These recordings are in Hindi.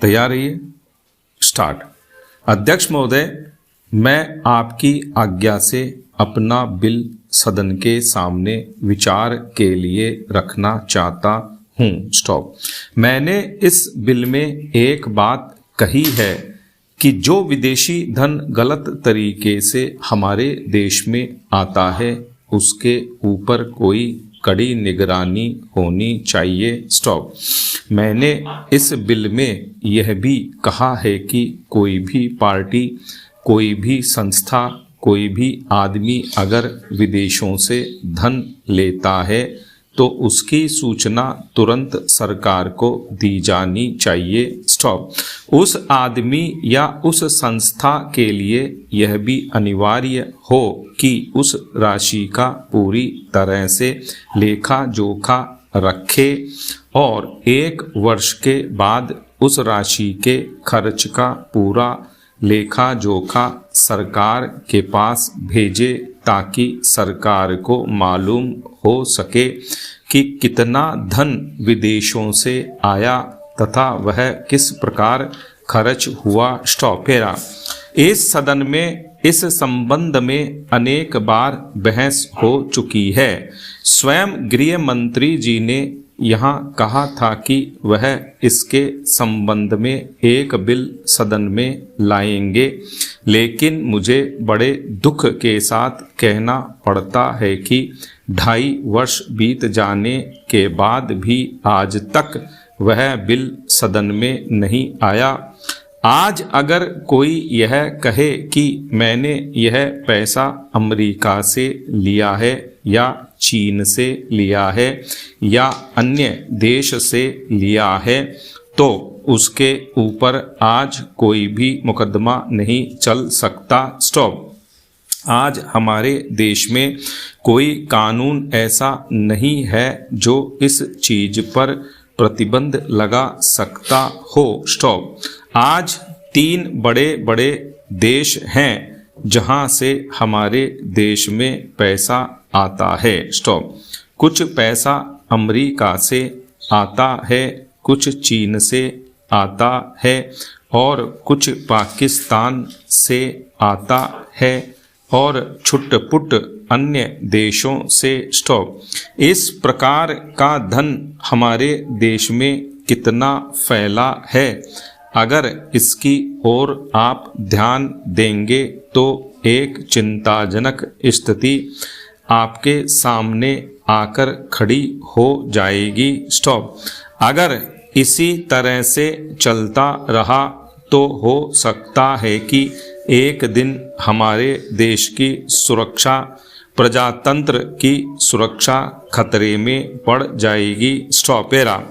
तैयार रहिए। स्टार्ट। अध्यक्ष महोदय, मैं आपकी आज्ञा से अपना बिल सदन के सामने विचार के लिए रखना चाहता हूँ। स्टॉप। मैंने इस बिल में एक बात कही है कि जो विदेशी धन गलत तरीके से हमारे देश में आता है उसके ऊपर कोई कड़ी निगरानी होनी चाहिए। स्टॉप। मैंने इस बिल में यह भी कहा है कि कोई भी पार्टी, कोई भी संस्था, कोई भी आदमी अगर विदेशों से धन लेता है तो उसकी सूचना तुरंत सरकार को दी जानी चाहिए। स्टॉप। उस आदमी या उस संस्था के लिए यह भी अनिवार्य हो कि उस राशि का पूरी तरह से लेखा जोखा रखे और 1 वर्ष के बाद उस राशि के खर्च का पूरा लेखा जोखा सरकार के पास भेजे ताकि सरकार को मालूम हो सके कि कितना धन विदेशों से आया तथा वह किस प्रकार खर्च हुआ। स्टॉपेरा। इस सदन में इस संबंध में अनेक बार बहस हो चुकी है। स्वयं गृह मंत्री जी ने यहाँ कहा था कि वह इसके संबंध में एक बिल सदन में लाएंगे, लेकिन मुझे बड़े दुख के साथ कहना पड़ता है कि 2.5 वर्ष बीत जाने के बाद भी आज तक वह बिल सदन में नहीं आया। आज अगर कोई यह कहे कि मैंने यह पैसा अमेरिका से लिया है या चीन से लिया है या अन्य देश से लिया है तो उसके ऊपर आज कोई भी मुकदमा नहीं चल सकता। स्टॉप। आज हमारे देश में कोई कानून ऐसा नहीं है जो इस चीज पर प्रतिबंध लगा सकता हो। स्टॉप। आज 3 बड़े बड़े देश हैं जहां से हमारे देश में पैसा आता है। स्टॉप। कुछ पैसा अमेरिका से आता है, कुछ चीन से आता है और कुछ पाकिस्तान से आता है और छुटपुट अन्य देशों से। स्टॉप। इस प्रकार का धन हमारे देश में कितना फैला है, अगर इसकी ओर आप ध्यान देंगे तो एक चिंताजनक स्थिति आपके सामने आकर खड़ी हो जाएगी। स्टॉप। अगर इसी तरह से चलता रहा तो हो सकता है कि एक दिन हमारे देश की सुरक्षा, प्रजातंत्र की सुरक्षा खतरे में पड़ जाएगी। स्टॉपेरा।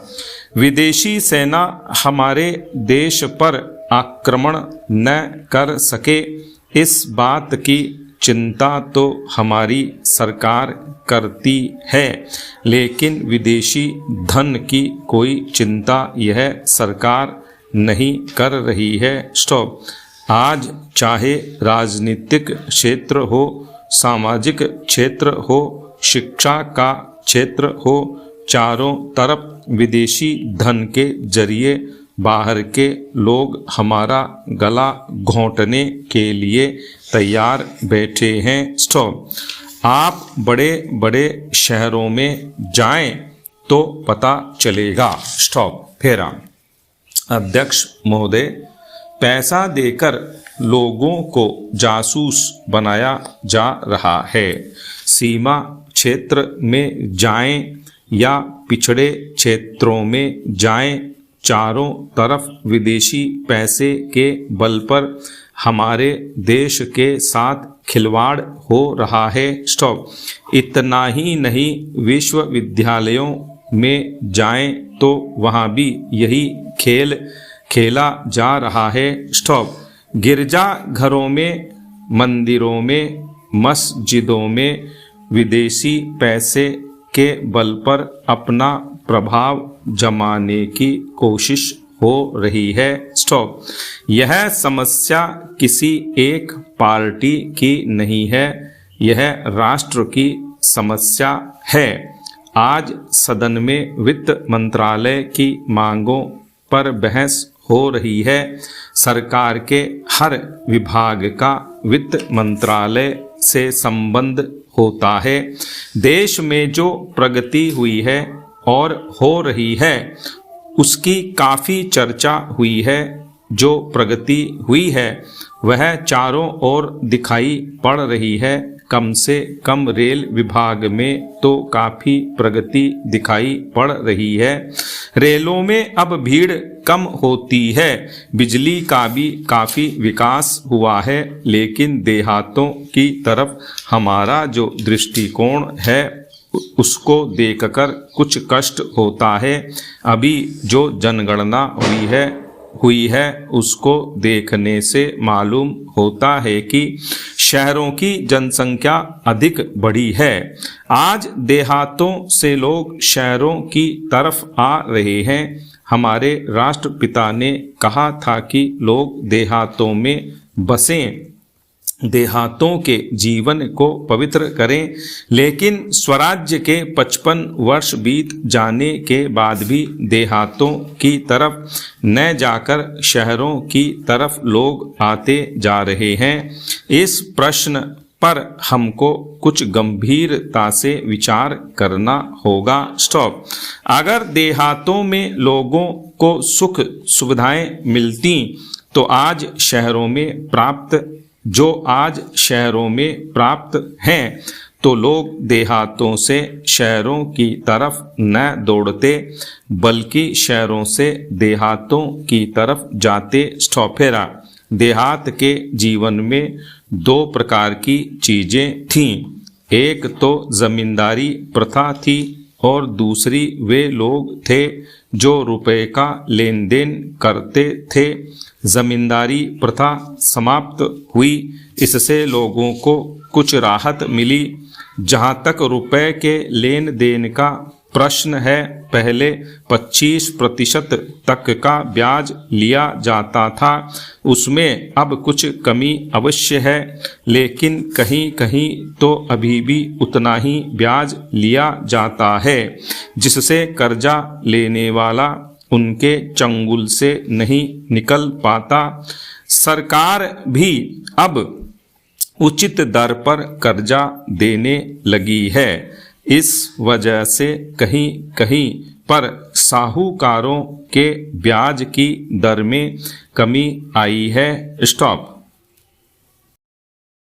विदेशी सेना हमारे देश पर आक्रमण न कर सके, इस बात की चिंता तो हमारी सरकार करती है, लेकिन विदेशी धन की कोई चिंता यह सरकार नहीं कर रही है। स्टॉप। आज चाहे राजनीतिक क्षेत्र हो, सामाजिक क्षेत्र हो, शिक्षा का क्षेत्र हो, चारों तरफ विदेशी धन के जरिए बाहर के लोग हमारा गला घोंटने के लिए तैयार बैठे हैं। स्टॉप। आप बड़े बड़े शहरों में जाएं तो पता चलेगा। स्टॉप। फेरा। अध्यक्ष महोदय, पैसा देकर लोगों को जासूस बनाया जा रहा है। सीमा क्षेत्र में जाएं या पिछड़े क्षेत्रों में जाएं, चारों तरफ विदेशी पैसे के बल पर हमारे देश के साथ खिलवाड़ हो रहा है। स्टॉप। इतना ही नहीं, विश्वविद्यालयों में जाएं तो वहाँ भी यही खेल खेला जा रहा है। स्टॉप। गिरजा घरों में, मंदिरों में, मस्जिदों में विदेशी पैसे के बल पर अपना प्रभाव जमाने की कोशिश हो रही है। स्टॉप। यह समस्या किसी एक पार्टी की नहीं है, यह राष्ट्र की समस्या है। आज सदन में वित्त मंत्रालय की मांगों पर बहस हो रही है। सरकार के हर विभाग का वित्त मंत्रालय से संबंध होता है। देश में जो प्रगति हुई है और हो रही है उसकी काफ़ी चर्चा हुई है। जो प्रगति हुई है वह चारों ओर दिखाई पड़ रही है। कम से कम रेल विभाग में तो काफ़ी प्रगति दिखाई पड़ रही है। रेलों में अब भीड़ कम होती है। बिजली का भी काफ़ी विकास हुआ है। लेकिन देहातों की तरफ हमारा जो दृष्टिकोण है उसको देखकर कुछ कष्ट होता है। अभी जो जनगणना हुई है उसको देखने से मालूम होता है कि शहरों की जनसंख्या अधिक बढ़ी है। आज देहातों से लोग शहरों की तरफ आ रहे हैं। हमारे राष्ट्रपिता ने कहा था कि लोग देहातों में बसें, देहातों के जीवन को पवित्र करें। लेकिन स्वराज्य के 55 वर्ष बीत जाने के बाद भी देहातों की तरफ न जाकर शहरों की तरफ लोग आते जा रहे हैं। इस प्रश्न पर हमको कुछ गंभीरता से विचार करना होगा। स्टॉप। अगर देहातों में लोगों को सुख सुविधाएं मिलती तो आज शहरों में प्राप्त हैं तो लोग देहातों से शहरों की तरफ न दौड़ते बल्कि शहरों से देहातों की तरफ जाते। स्टॉपेरा। देहात के जीवन में 2 प्रकार की चीज़ें थीं। एक तो जमींदारी प्रथा थी और दूसरी वे लोग थे जो रुपए का लेन देन करते थे। जमींदारी प्रथा समाप्त हुई। इससे लोगों को कुछ राहत मिली। जहाँ तक रुपए के लेन देन का प्रश्न है, पहले 25% तक का ब्याज लिया जाता था। उसमें अब कुछ कमी अवश्य है, लेकिन कहीं कहीं तो अभी भी उतना ही ब्याज लिया जाता है जिससे कर्जा लेने वाला उनके चंगुल से नहीं निकल पाता। सरकार भी अब उचित दर पर कर्जा देने लगी है। इस वजह से कहीं कहीं पर साहूकारों के ब्याज की दर में कमी आई है। स्टॉप।